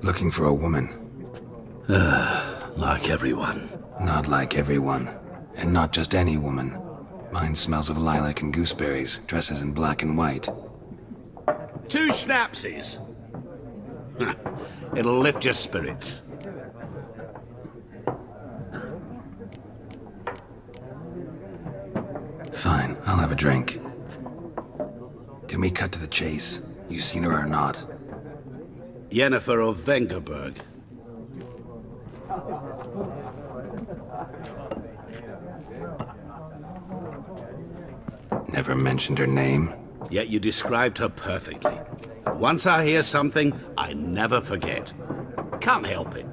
Looking for a woman. Like everyone. Not like everyone. And not just any woman. Mine smells of lilac and gooseberries, dresses in black and white. 2 schnapsies. It'll lift your spirits. Fine, I'll have a drink. Can we cut to the chase? You seen her or not? Yennefer of Vengerberg. Never mentioned her name. Yet you described her perfectly. Once I hear something, I never forget. Can't help it.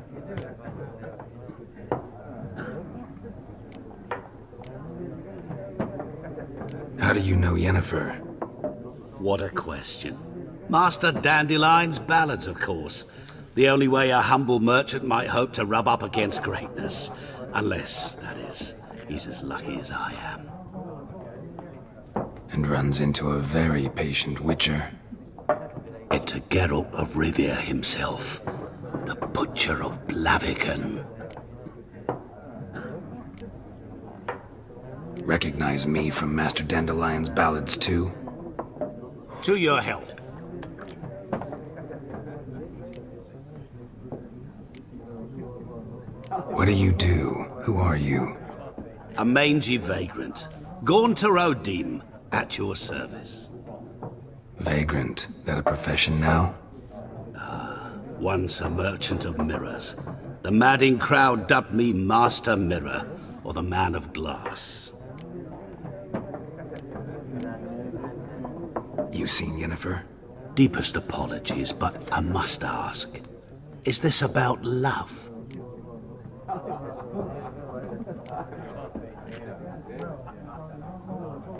How do you know Yennefer? What a question. Master Dandelion's ballads, of course. The only way a humble merchant might hope to rub up against greatness. Unless, that is, he's as lucky as I am. And runs into a very patient witcher. Into Geralt of Rivia himself. The Butcher of Blaviken. Recognize me from Master Dandelion's ballads too? To your health. What do you do? Who are you? A mangy vagrant. Gaunter-Odim, at your service. Vagrant. That a profession now? Once a merchant of mirrors. The madding crowd dubbed me Master Mirror, or the Man of Glass. You seen Yennefer? Deepest apologies, but I must ask. Is this about love?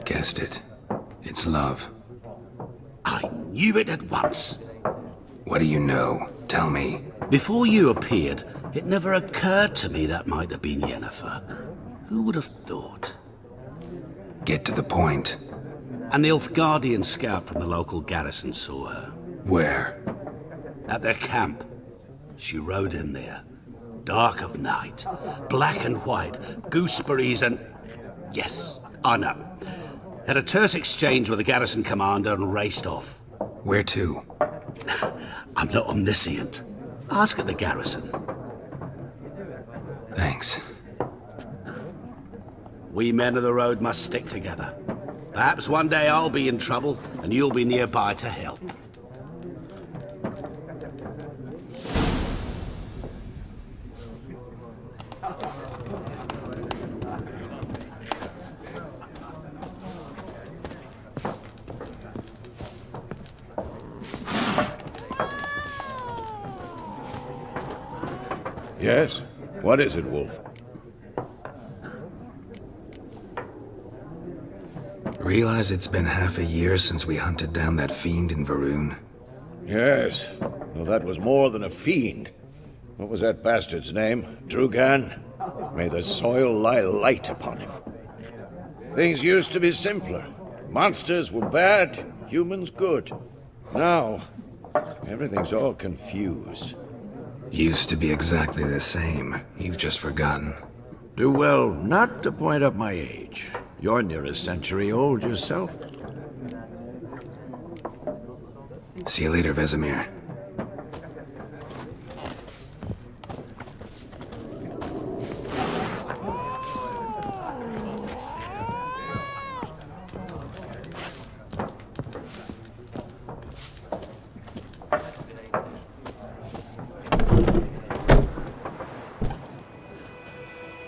Guessed it. It's love. I knew it at once. What do you know? Tell me. Before you appeared, it never occurred to me that might have been Yennefer. Who would have thought? Get to the point. A Nilfgaardian scout from the local garrison saw her. Where? At their camp. She rode in there. Dark of night. Black and white. Gooseberries and... Yes, I know. Had a terse exchange with the garrison commander and raced off. Where to? I'm not omniscient. Ask at the garrison. Thanks. We men of the road must stick together. Perhaps one day I'll be in trouble and you'll be nearby to help. Yes? What is it, Wolf? Realize it's been half a year since we hunted down that fiend in Varun? Yes. Well, that was more than a fiend. What was that bastard's name? Drugan? May the soil lie light upon him. Things used to be simpler. Monsters were bad, humans good. Now, everything's all confused. Used to be exactly the same. You've just forgotten. Do well not to point up my age. You're near a century old yourself. See you later, Vesemir.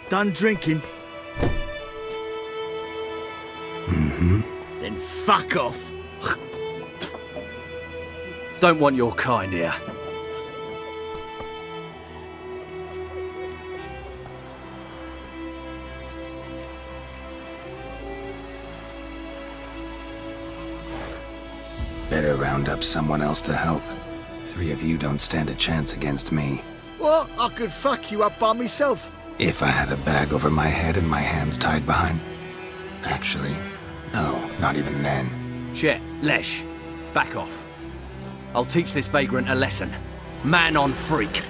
Done drinking? Mm-hmm. Then fuck off. Don't want your kind here. Better round up someone else to help. 3 of you don't stand a chance against me. What? I could fuck you up by myself. If I had a bag over my head and my hands tied behind... Actually, no, not even then. Shit, Lesh, back off. I'll teach this vagrant a lesson. Man on freak.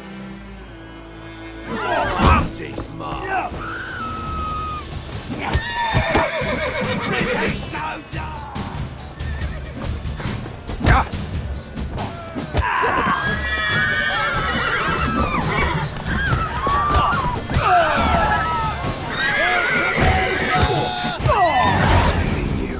That's his mark. Ripping soldier! Nice meeting you.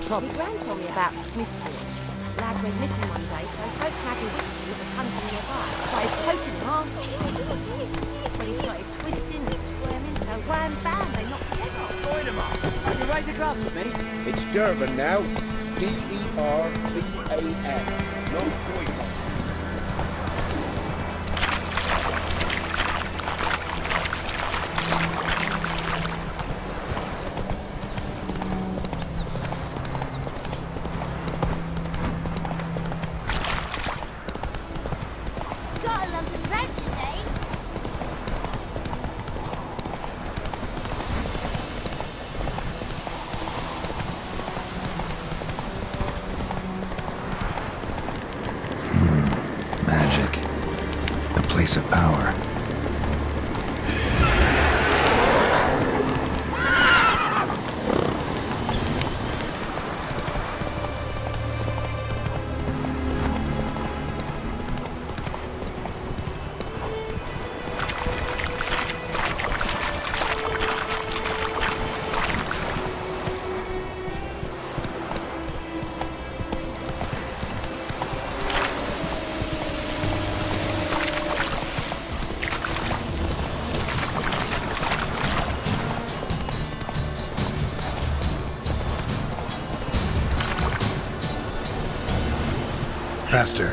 Trouble. Gran told me about Smith's boy. Lad went missing one day, so folk Maggie Wixley was hunting nearby. Started poking and asking. When he started twisting and squirming, so wham bam, they knocked his head off. Join him up. Can you raise a glass with me? It's Durban now. D-E-R-V-A-N. No boycott. Got a lump of bread today. Magic. The place of power. Faster.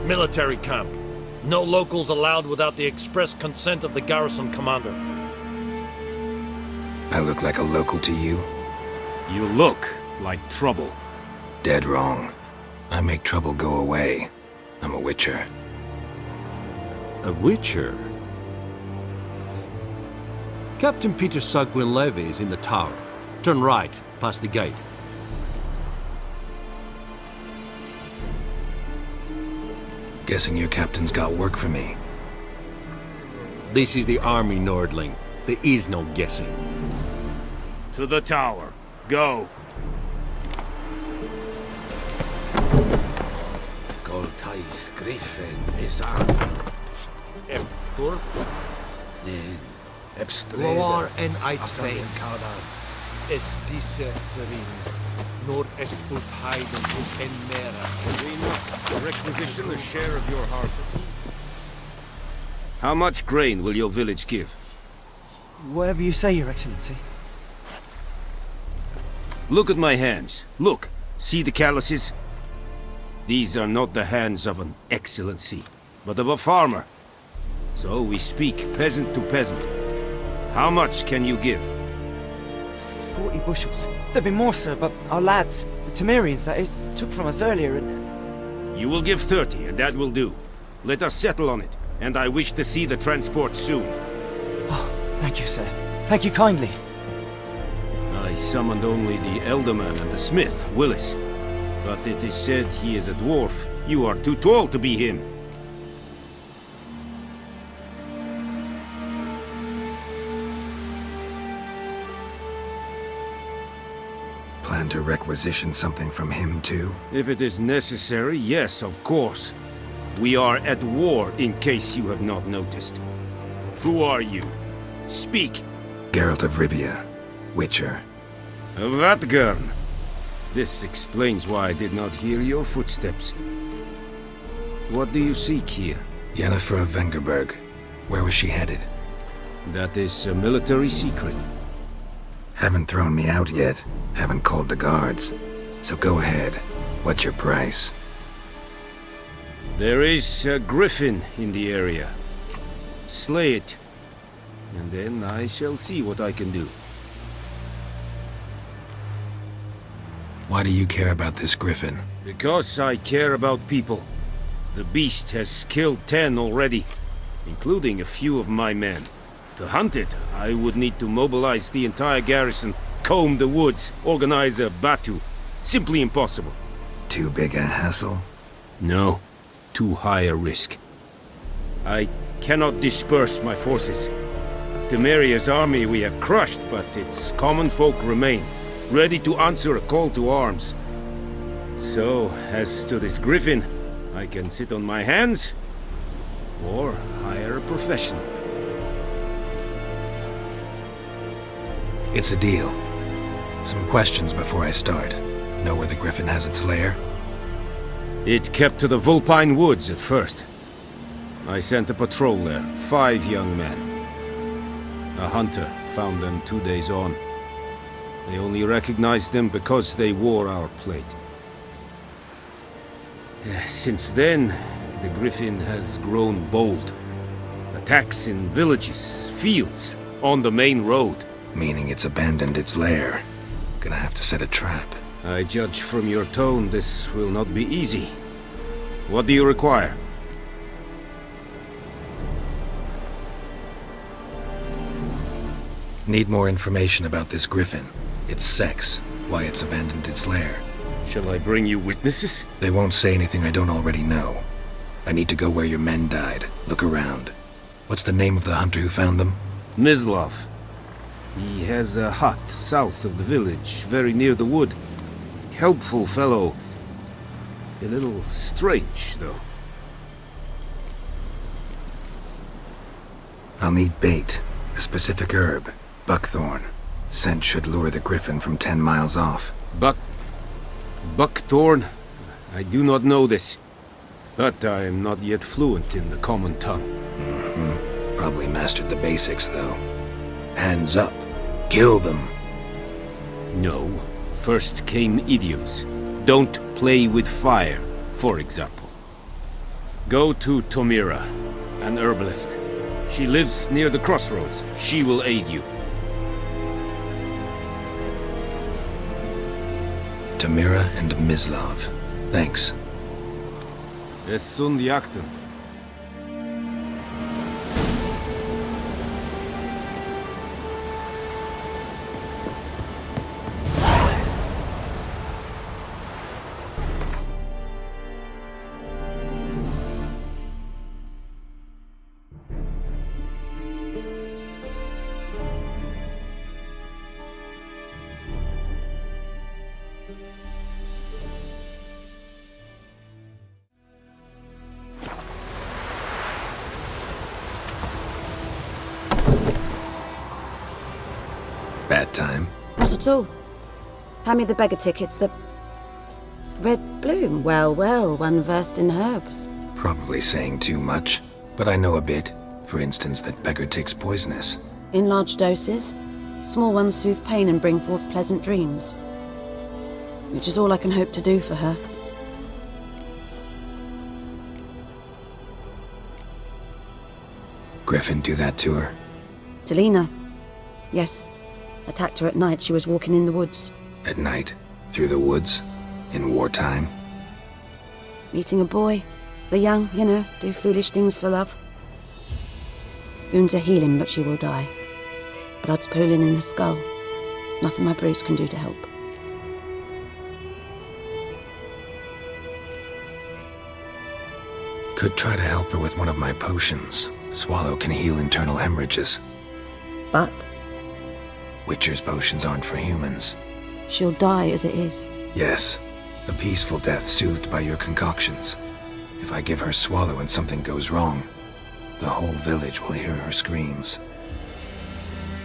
Military camp. No locals allowed without the express consent of the garrison commander. I look like a local to you? You look like trouble. Dead wrong. I make trouble go away. I'm a witcher. A witcher? Captain Peter Sagwin Levy is in the tower. Turn right, past the gate. Guessing your captain's got work for me. This is the army, Nordling. There is no guessing. To the tower. Go. Goltais Griffin is on. Epur. Nen. Loar Ebstreda. en Asan uitveen. Kadan. Es diese verin. Nord est Heiden en mera. We must requisition a share of your harvest. How much grain will your village give? Whatever you say, Your Excellency. Look at my hands. Look. See the calluses? These are not the hands of an excellency, but of a farmer. So we speak peasant to peasant. How much can you give? 40 bushels. There'd be more, sir, but our lads, the Temerians, that is, took from us earlier and... You will give 30, and that will do. Let us settle on it, and I wish to see the transport soon. Oh, thank you, sir. Thank you kindly. I summoned only the Elderman and the smith, Willis. But it is said he is a dwarf. You are too tall to be him. Plan to requisition something from him, too? If it is necessary, yes, of course. We are at war, in case you have not noticed. Who are you? Speak! Geralt of Rivia, Witcher. Vatgern! This explains why I did not hear your footsteps. What do you seek here? Yennefer of Vengerberg. Where was she headed? That is a military secret. Haven't thrown me out yet. Haven't called the guards. So go ahead. What's your price? There is a griffin in the area. Slay it, and then I shall see what I can do. Why do you care about this griffin? Because I care about people. The beast has killed 10 already, including a few of my men. To hunt it, I would need to mobilize the entire garrison, comb the woods, organize a battue. Simply impossible. Too big a hassle? No, too high a risk. I cannot disperse my forces. Temeria's army we have crushed, but its common folk remain, ready to answer a call to arms. So, as to this griffin, I can sit on my hands, or hire a professional. It's a deal. Some questions before I start. Know where the griffin has its lair? It kept to the Vulpine Woods at first. I sent a patrol there, 5 young men. A hunter found them 2 days on. They only recognized them because they wore our plate. Since then, the griffin has grown bold. Attacks in villages, fields, on the main road. Meaning it's abandoned its lair. Gonna have to set a trap. I judge from your tone this will not be easy. What do you require? Need more information about this griffin. Its sex, why it's abandoned its lair. Shall I bring you witnesses? They won't say anything I don't already know. I need to go where your men died. Look around. What's the name of the hunter who found them? Mislav. He has a hut south of the village, very near the wood. Helpful fellow. A little strange, though. I'll need bait. A specific herb. Buckthorn. Scent should lure the griffin from 10 miles off. Buckthorn? I do not know this. But I am not yet fluent in the common tongue. Probably mastered the basics, though. Hands up. Kill them. No. First came idioms. Don't play with fire, for example. Go to Tomira, an herbalist. She lives near the crossroads. She will aid you. Tamira and Mislav. Thanks. Es sunt jakten. Bad time? Not at all. Hand me the beggar tickets, the... Red bloom. Well, well, one versed in herbs. Probably saying too much, but I know a bit. For instance, that beggar tick's poisonous. In large doses. Small ones soothe pain and bring forth pleasant dreams. Which is all I can hope to do for her. Griffin do that to her? To Lina. Yes. Attacked her at night. She was walking in the woods. At night? Through the woods? In wartime? Meeting a boy. The young, you know, do foolish things for love. Wounds are healing, but she will die. Blood's pooling in her skull. Nothing my bruise can do to help. Could try to help her with one of my potions. Swallow can heal internal hemorrhages. But? Witcher's potions aren't for humans. She'll die as it is. Yes. A peaceful death soothed by your concoctions. If I give her Swallow and something goes wrong, the whole village will hear her screams.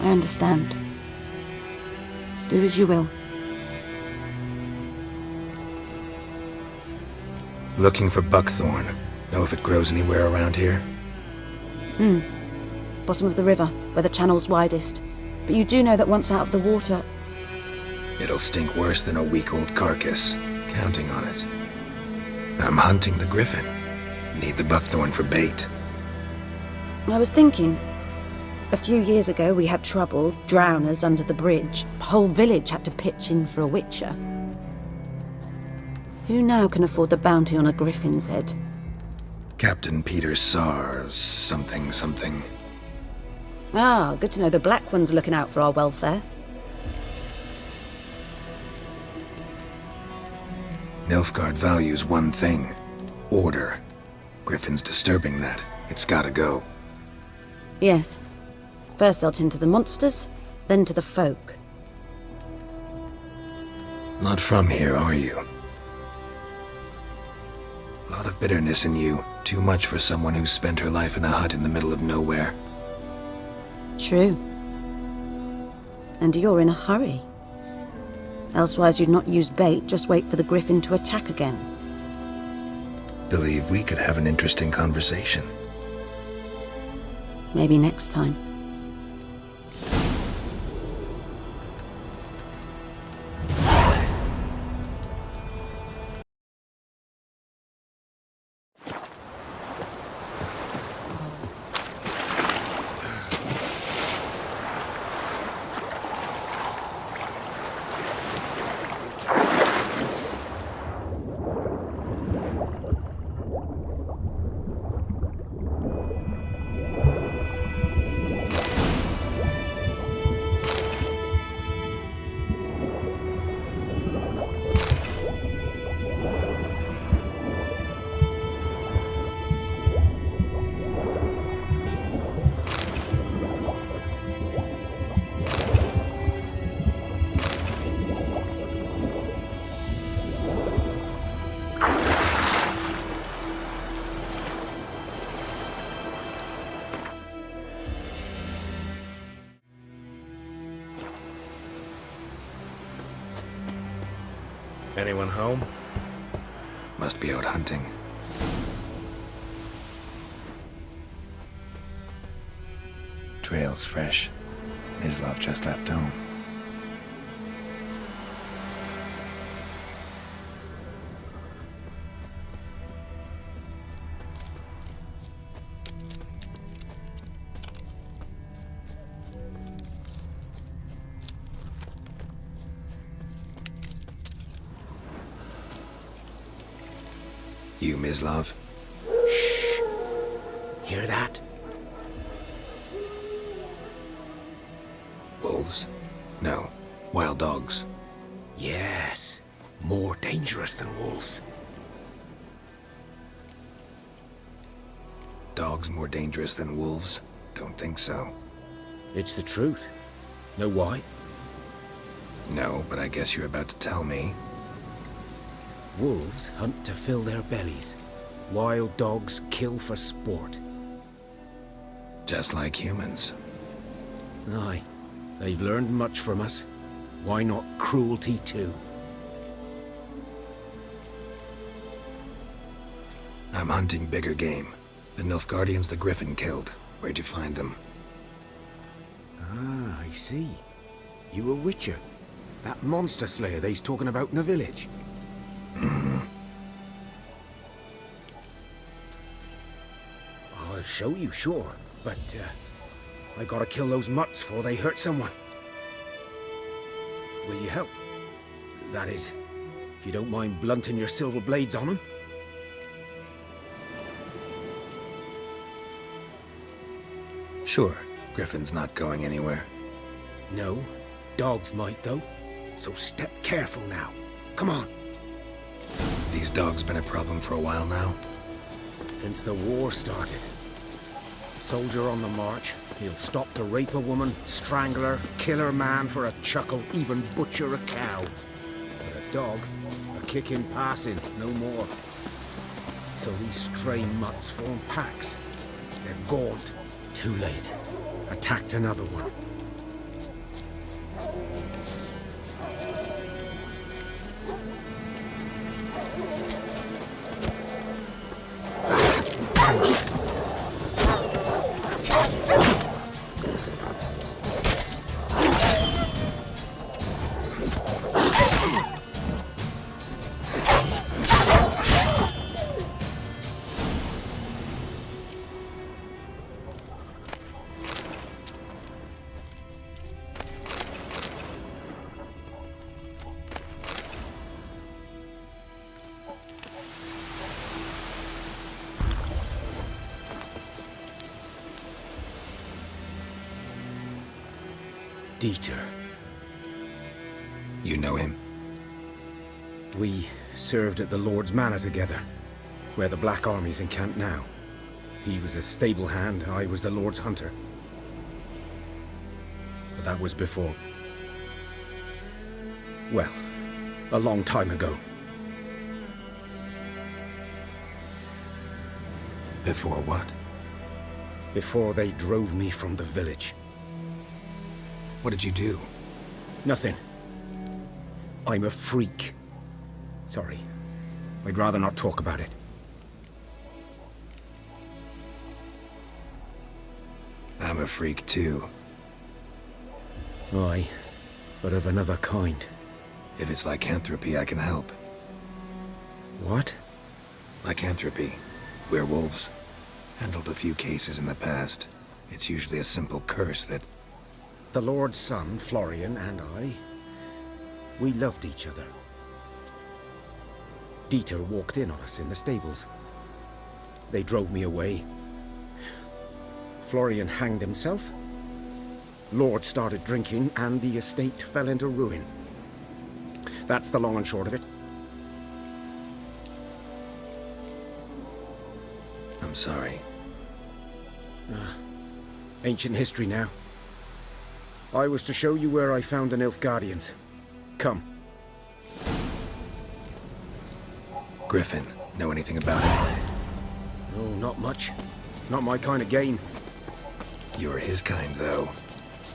I understand. Do as you will. Looking for buckthorn. Know if it grows anywhere around here? Bottom of the river, where the channel's widest. But you do know that once out of the water... It'll stink worse than a week-old carcass. Counting on it. I'm hunting the griffin. Need the buckthorn for bait. I was thinking, a few years ago we had trouble, drowners under the bridge. Whole village had to pitch in for a witcher. Who now can afford the bounty on a griffin's head? Captain Peter Sars, something. Ah, good to know the Black One's looking out for our welfare. Nilfgaard values one thing. Order. Griffin's disturbing that. It's gotta go. Yes. First they'll tend to the monsters, then to the folk. Not from here, are you? A lot of bitterness in you. Too much for someone who's spent her life in a hut in the middle of nowhere. True. And you're in a hurry. Elsewise you'd not use bait, just wait for the griffin to attack again. Believe we could have an interesting conversation. Maybe next time. Anyone home? Must be out hunting. Trail's fresh. His love just left home. You, Mislav? Shh. Hear that? Wolves? No. Wild dogs. Yes. More dangerous than wolves. Dogs more dangerous than wolves? Don't think so. It's the truth. Know why? No, but I guess you're about to tell me. Wolves hunt to fill their bellies. Wild dogs kill for sport. Just like humans. Aye. They've learned much from us. Why not cruelty too? I'm hunting bigger game. The Nilfgaardians the Griffin killed. Where'd you find them? Ah, I see. You a witcher. That monster slayer they's talking about in the village. Mm-hmm. I'll show you, sure. But, I gotta kill those mutts before they hurt someone. Will you help? That is, if you don't mind blunting your silver blades on them. Sure. Griffin's not going anywhere. No. Dogs might, though. So step careful now. Come on. These dogs been a problem for a while now? Since the war started. Soldier on the march, he'll stop to rape a woman, strangle her, kill her man for a chuckle, even butcher a cow. But a dog, a kick in passing, no more. So these stray mutts form packs. They're gaunt. Too late. Attacked another one. Dieter. You know him? We served at the Lord's Manor together, where the Black Army's encamped now. He was a stable hand, I was the Lord's hunter. But that was before... well, a long time ago. Before what? Before they drove me from the village. What did you do? Nothing. I'm a freak. Sorry. I'd rather not talk about it. I'm a freak too. Aye, but of another kind. If it's lycanthropy, I can help. What? Lycanthropy. Werewolves. Handled a few cases in the past. It's usually a simple curse that... The Lord's son, Florian, and I... we loved each other. Dieter walked in on us in the stables. They drove me away. Florian hanged himself. Lord started drinking, and the estate fell into ruin. That's the long and short of it. I'm sorry. Ancient history now. I was to show you where I found the Nilfgaardians. Come. Griffin, know anything about it? No, not much. Not my kind of game. You're his kind, though.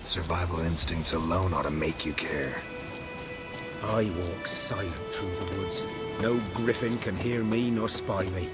Survival instincts alone ought to make you care. I walk silent through the woods. No griffin can hear me nor spy me.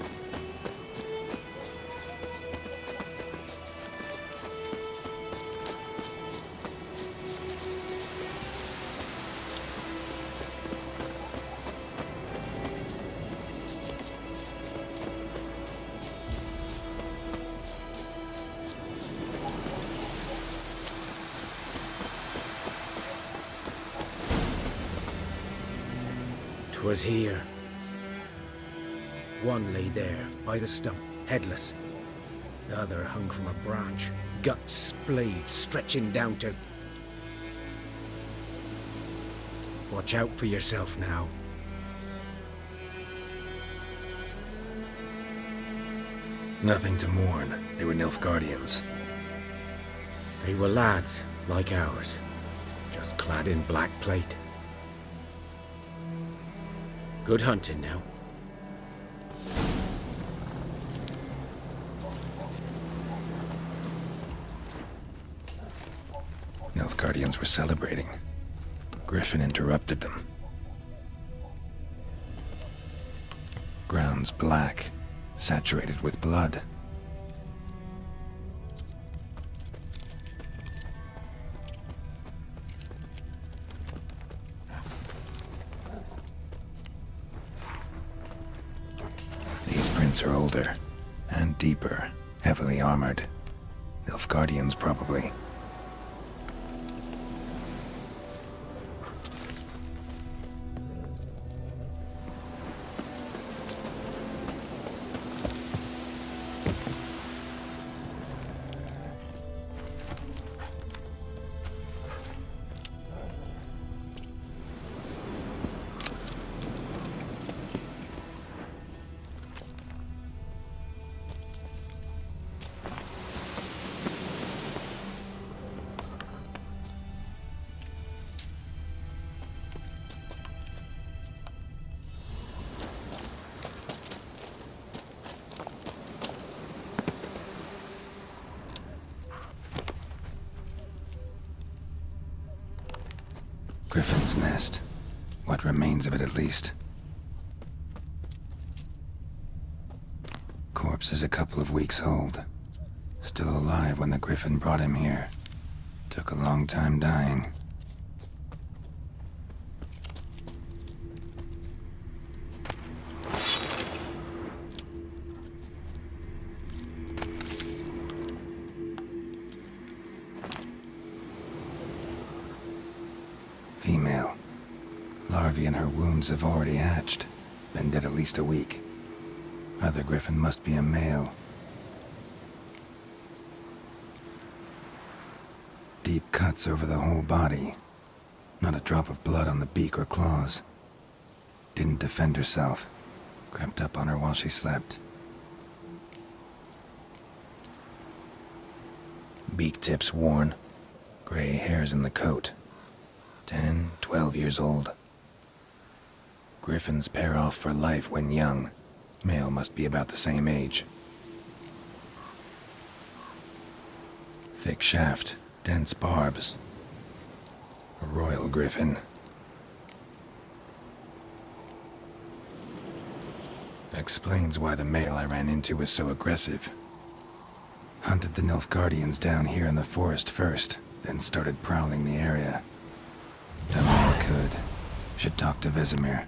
'Twas here. One lay there, by the stump, headless. The other hung from a branch, guts splayed, stretching down to... Watch out for yourself now. Nothing to mourn. They were Nilfgaardians. They were lads, like ours, just clad in black plate. Good hunting now. Nilfgaardians were celebrating. Griffin interrupted them. Ground's black, saturated with blood. These prints are older and deeper, heavily armored. Nilfgaardians, probably. Griffin's nest. What remains of it, at least. Corpse is a couple of weeks old. Still alive when the Griffin brought him here. Took a long time dying. Female. Larvae in her wounds have already hatched. Been dead at least a week. Other Griffin must be a male. deep cuts over the whole body. Not a drop of blood on the beak or claws. Didn't defend herself. Crept up on her while she slept. Beak tips worn. Gray hairs in the coat. 10, 12 years old. Griffins pair off for life when young. Male must be about the same age. Thick shaft, dense barbs. A royal griffin. Explains why the male I ran into was so aggressive. Hunted the Nilfgaardians down here in the forest first, then started prowling the area. Done all I could. Should talk to Vesemir.